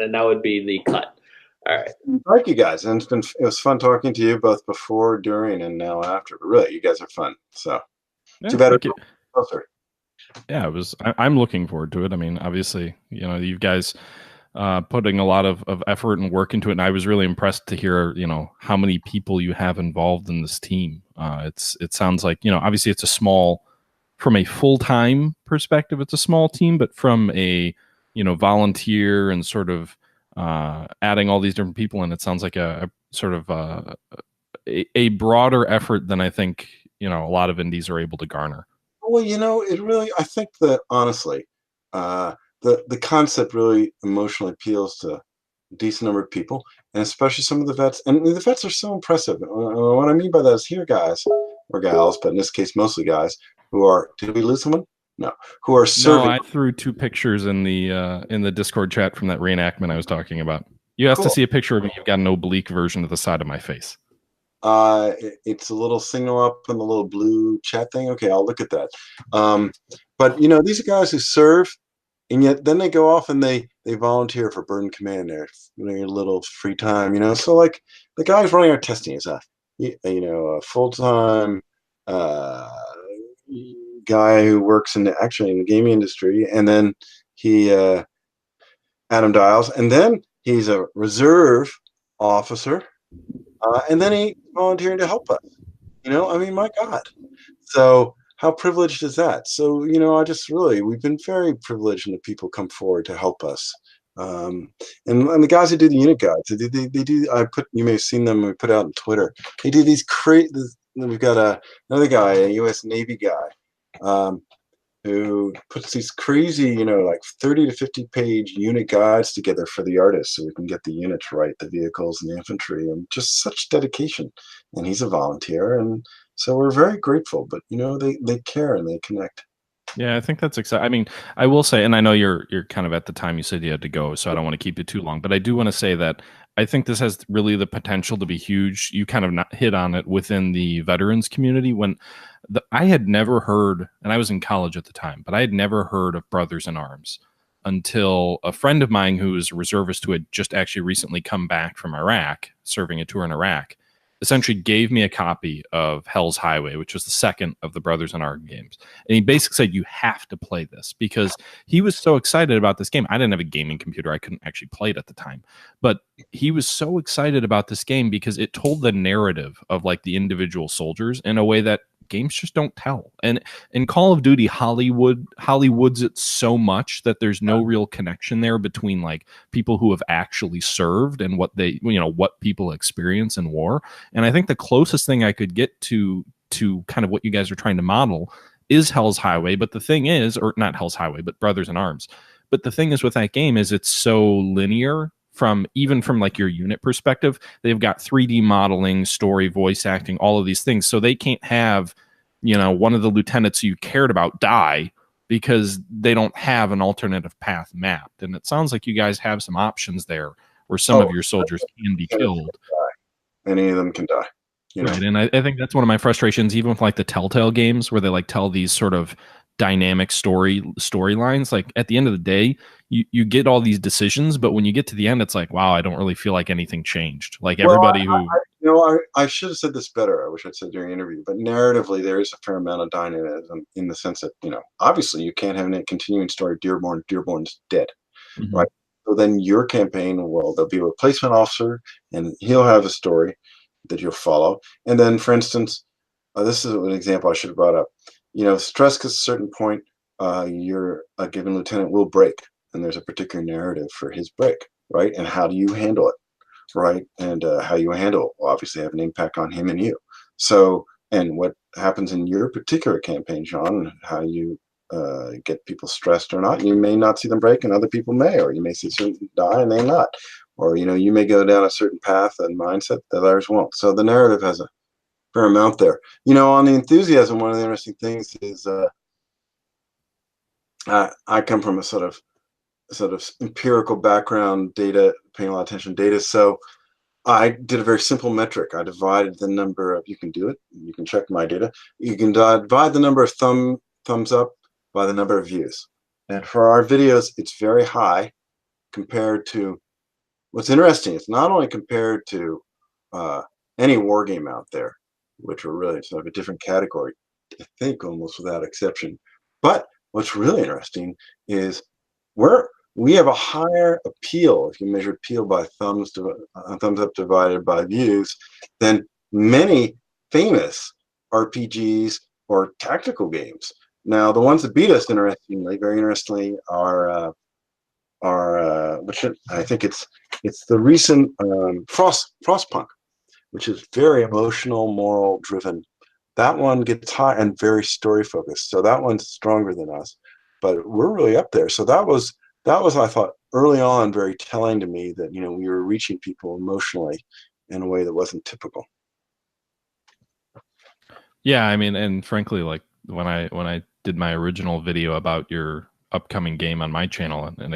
and that would be the cut. All right. Thank you guys, and it was fun talking to you both before, during, and now after. But really, you guys are fun. So Yeah, too bad thank you. Closer. Yeah, I'm looking forward to it. I mean, obviously, you guys putting a lot of effort and work into it, and I was really impressed to hear how many people you have involved in this team. It sounds like obviously it's a small, from a full-time perspective, it's a small team, but from a volunteer and sort of adding all these different people in, it sounds like a sort of a broader effort than I think a lot of indies are able to garner. Well, it really, I think that honestly, the concept really emotionally appeals to a decent number of people, and especially some of the vets. And the vets are so impressive. What I mean by that is here, guys or gals, but in this case, mostly guys who are. Did we lose someone? No, who are serving. No, I threw 2 pictures in the Discord chat from that reenactment I was talking about. You have to see a picture of me. You've got an oblique version of the side of my face. It's a little signal up in the little blue chat thing. Okay, I'll look at that. But these are guys who serve, and yet then they go off and they volunteer for Burn Command there, a little free time. So like the guy who's running our testing is a full-time guy who works actually in the gaming industry, and then he Adam Dials, and then he's a reserve officer. And then he volunteering to help us. I mean, my God. So how privileged is that? So, we've been very privileged when the people come forward to help us. And the guys who do the unit guides, they do, you may have seen them, we put out on Twitter. They do these we've got another guy, a U.S. Navy guy, who puts these crazy, like 30 to 50 page unit guides together for the artists so we can get the units right, the vehicles and the infantry, and just such dedication. And he's a volunteer, and so we're very grateful, but they care and they connect. Yeah, I think that's exciting. I mean, I will say, and I know you're kind of at the time you said you had to go, so I don't want to keep you too long, but I do want to say that I think this has really the potential to be huge. You kind of not hit on it within the veterans community. When I had never heard, and I was in college at the time, but I had never heard of Brothers in Arms until a friend of mine who was a reservist who had just actually recently come back from Iraq, serving a tour in Iraq, essentially gave me a copy of Hell's Highway, which was the second of the Brothers in Arms games. And he basically said, you have to play this, because he was so excited about this game. I didn't have a gaming computer. I couldn't actually play it at the time. But he was so excited about this game because it told the narrative of like the individual soldiers in a way that games just don't tell. And in Call of Duty, Hollywoods it so much that there's no real connection there between like people who have actually served and what they, what people experience in war. And I think the closest thing I could get to kind of what you guys are trying to model is Hell's Highway. But the thing is, or not Hell's Highway, but Brothers in Arms. But the thing is with that game is it's so linear from like your unit perspective. They've got 3D modeling, story, voice acting, all of these things. So they can't have, one of the lieutenants you cared about die because they don't have an alternative path mapped. And it sounds like you guys have some options there where some of your soldiers can be killed. Any of them can die. Right. And I think that's one of my frustrations, even with like the Telltale games where they like tell these sort of dynamic storylines. Like at the end of the day, you get all these decisions, but when you get to the end, it's like, wow, I don't really feel like anything changed. Like everybody I should have said this better. I wish I'd said during the interview, but narratively, there is a fair amount of dynamism in the sense that, obviously you can't have any continuing story. Dearborn's dead, right? So then your campaign, there'll be a replacement officer and he'll have a story that you'll follow. And then, for instance, this is an example I should have brought up. Stress at a certain point, your given lieutenant will break, and there's a particular narrative for his break, right? And how do you handle it, right? And how you handle it will obviously have an impact on him and you. So, and what happens in your particular campaign, Sean, how you get people stressed or not. You may not see them break, and other people may, or you may see certain die and they not, or you may go down a certain path and mindset that others won't. So the narrative has a fair amount there. On the enthusiasm, one of the interesting things is I come from a sort of empirical background, data, paying a lot of attention to data. So I did a very simple metric. I divided the number of, you can do it, you can check my data. You can divide the number of thumbs up by the number of views. And for our videos, it's very high compared to what's interesting, it's not only compared to any war game out there, which are really sort of a different category, I think almost without exception. But what's really interesting is we have a higher appeal, if you measure appeal by thumbs up divided by views, than many famous RPGs or tactical games. Now, the ones that beat us, very interestingly, are which I think it's the recent Frostpunk, which is very emotional, moral driven. That one gets high and very story focused. So that one's stronger than us, but we're really up there. So that was I thought early on very telling to me that we were reaching people emotionally in a way that wasn't typical. Yeah, I mean, and frankly, like when I did my original video about your upcoming game on my channel, and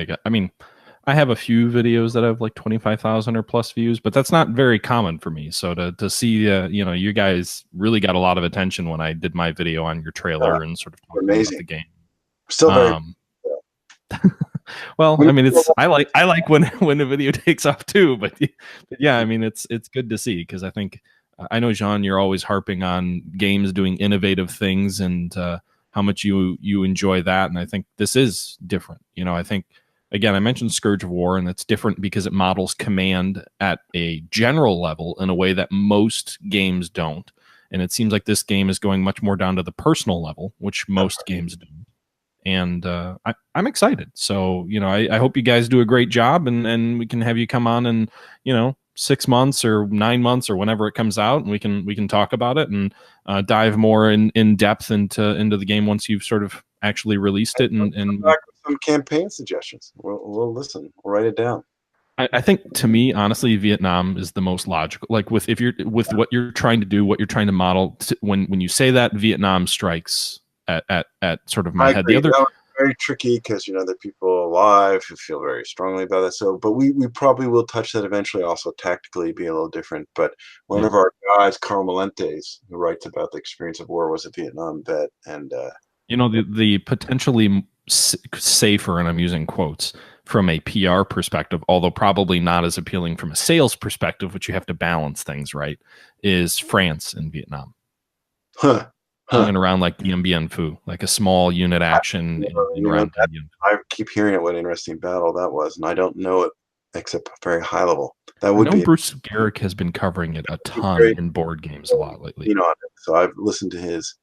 I have a few videos that have like 25,000 or plus views, but that's not very common for me. So to see, you guys really got a lot of attention when I did my video on your trailer and sort of talking about the game. Still very. Well, I mean, I like when a video takes off too, but yeah, I mean, it's good to see, because I think I know, Jean, you're always harping on games doing innovative things and how much you enjoy that, and I think this is different. I think, again, I mentioned Scourge of War, and it's different because it models command at a general level in a way that most games don't, and it seems like this game is going much more down to the personal level, which most games do. And I'm excited. So, I hope you guys do a great job, and we can have you come on in, 6 months or 9 months or whenever it comes out, and we can talk about it and dive more in depth into the game once you've sort of actually released it. And back with some campaign suggestions. We'll listen. We'll write it down. I think, to me, honestly, Vietnam is the most logical. Like with what you're trying to do, what you're trying to model. When you say that, Vietnam strikes at sort of my head. The other, that was very tricky because there are people alive who feel very strongly about that. So, but we probably will touch that eventually. Also, tactically, be a little different. But one of our guys, Carl Melentes, who writes about the experience of war, was a Vietnam vet, and the potentially safer, and I'm using quotes, from a PR perspective, although probably not as appealing from a sales perspective, which you have to balance things right, is France and Vietnam. Hanging around like Dien Bien Phu, like a small unit action. I keep hearing it. What an interesting battle that was, and I don't know it except very high level. That would be. Bruce Garrick has been covering it a ton in board games a lot lately. So I've listened to his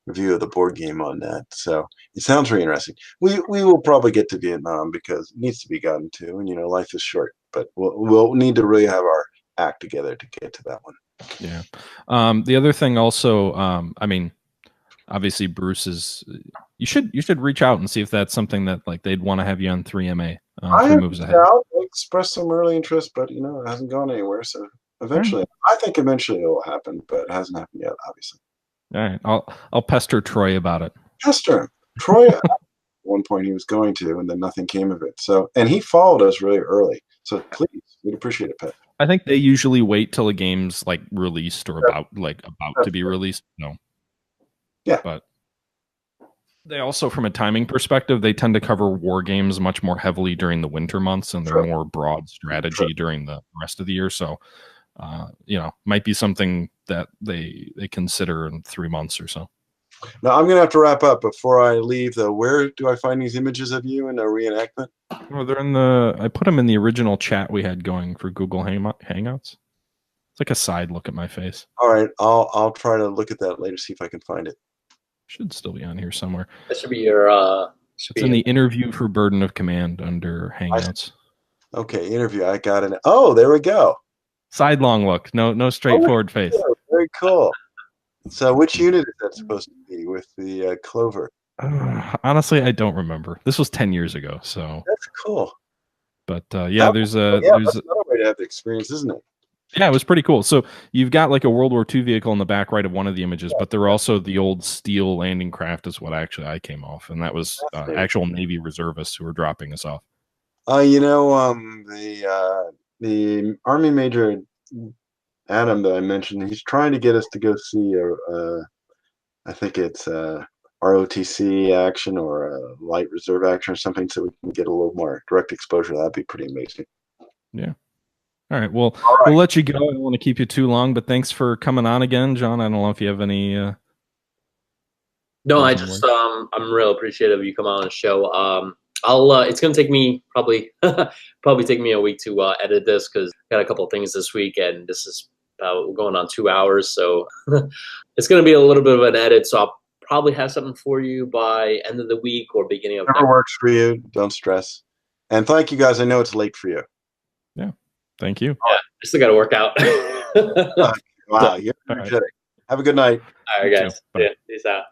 review of the board game on that. So it sounds very interesting. We will probably get to Vietnam because it needs to be gotten to, and life is short. But we'll need to really have our act together to get to that one. Yeah. The other thing also, I mean, obviously Bruce is. You should reach out and see if that's something that like they'd want to have you on 3MA. I moves ahead. Expressed some early interest, but it hasn't gone anywhere. So eventually, I think eventually it will happen, but it hasn't happened yet, obviously. All right, I'll pester Troy about it. Pester him. Troy, at one point he was going to, and then nothing came of it. So, and he followed us really early. So please, we'd appreciate it, Pat. I think they usually wait till a game's like released or about to be released. No. Yeah. But they also, from a timing perspective, they tend to cover war games much more heavily during the winter months, and they're more broad strategy during the rest of the year. So, might be something that they consider in 3 months or so. Now, I'm going to have to wrap up. Before I leave, though, where do I find these images of you in a reenactment? Well, they're I put them in the original chat we had going for Google Hangouts. It's like a side look at my face. All right, I'll try to look at that later, see if I can find it. Should still be on here somewhere. That should be your. It's in the interview for Burden of Command under Hangouts. Okay, interview. I got it. Oh, there we go. Sidelong look. No straightforward face. Yeah, very cool. So, which unit is that supposed to be with the clover? Honestly, I don't remember. This was 10 years ago, so that's cool. But yeah, that's another way to have the experience, isn't it? Yeah, it was pretty cool. So you've got like a World War II vehicle in the back right of one of the images, but there are also the old steel landing craft is what actually I came off, and that was actual Navy reservists who were dropping us off. The Army Major Adam that I mentioned, he's trying to get us to go see I think it's ROTC action or a light reserve action or something, so we can get a little more direct exposure. That'd be pretty amazing. Yeah. All right. Well, All right. we'll let you go. I don't want to keep you too long, but thanks for coming on again, John. I don't know if you have any. No, I closing just words. I'm real appreciative of you coming on the show. I'll it's gonna take me probably take me a week to edit this because I got a couple of things this week, and this is about going on 2 hours, so it's gonna be a little bit of an edit. So I'll probably have something for you by end of the week or beginning of Whatever works for you. Don't stress. And thank you guys. I know it's late for you. Yeah. Thank you. Yeah, I still got to work out. Wow, you're All right. energetic. Have a good night. All right, You too. guys. Bye. Yeah, peace out.